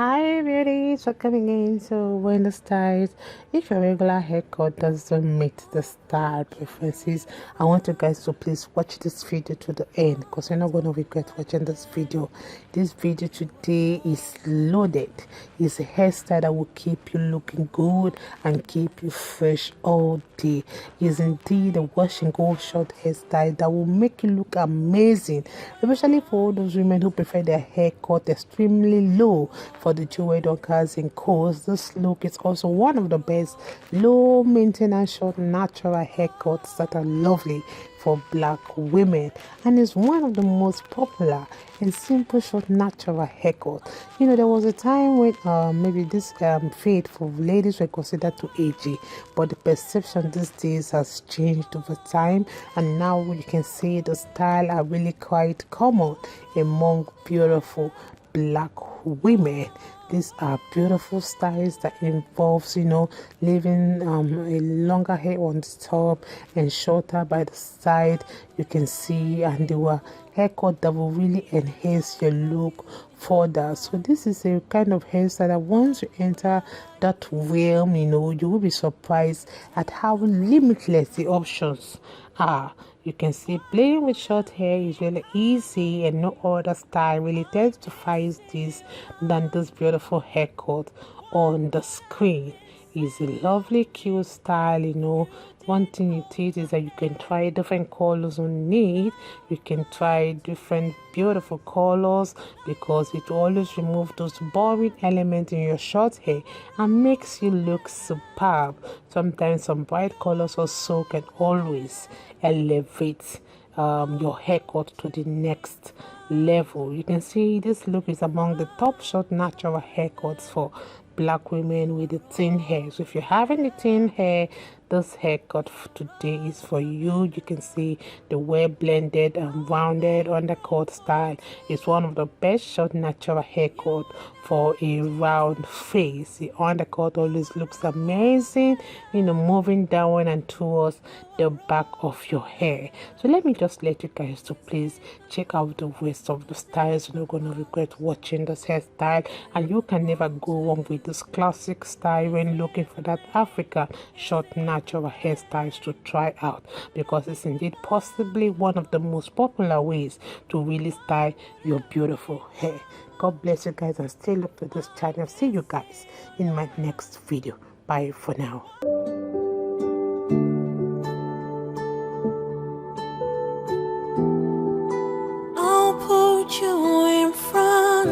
Hi beauties, welcome again. So when the styles, if your regular haircut doesn't meet the style preferences, I want you guys to please watch this video to the end because you're not going to regret watching this video. This video today is loaded. It's a hairstyle that will keep you looking good and keep you fresh all day. It's indeed a wash and go short hairstyle that will make you look amazing, especially for all those women who prefer their hair cut extremely low. For the jewelry dockers in course, this look is also one of the best low maintenance short natural haircuts that are lovely for black women, and is one of the most popular and simple short natural haircut. You know, there was a time when maybe this fade for ladies were considered too agey, but the perception these days has changed over time, and now you can see the style are really quite common among beautiful black women. These are beautiful styles that involves, you know, leaving a longer hair on the top and shorter by the side. You can see, and they were haircut that will really enhance your look further. So this is a kind of hairstyle that once you enter that realm, you know, you will be surprised at how limitless the options are. You can see playing with short hair is really easy, and no other style really testifies this than this beautiful haircut on the screen. It's a lovely cute style, you know. One thing it is that you can try different colors on it. You can try different beautiful colors because it always removes those boring elements in your short hair and makes you look superb. Sometimes some bright colors also can always elevate your haircut to the next level. You can see this look is among the top short natural haircuts for black women with the thin hair. So if you're having the thin hair, this haircut today is for you. You can see the well blended and rounded undercut style is one of the best short natural haircut for a round face. The undercut always looks amazing, you know, moving down and towards the back of your hair. So let me just let you guys to please check out the rest of the styles. You're not going to regret watching this hairstyle, and you can never go wrong with this classic style when looking for that African short natural hairstyles to try out, because it's indeed possibly one of the most popular ways to really style your beautiful hair. God bless you guys, and stay look to this channel. See you guys in my next video. Bye for now. I'll put you in front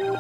of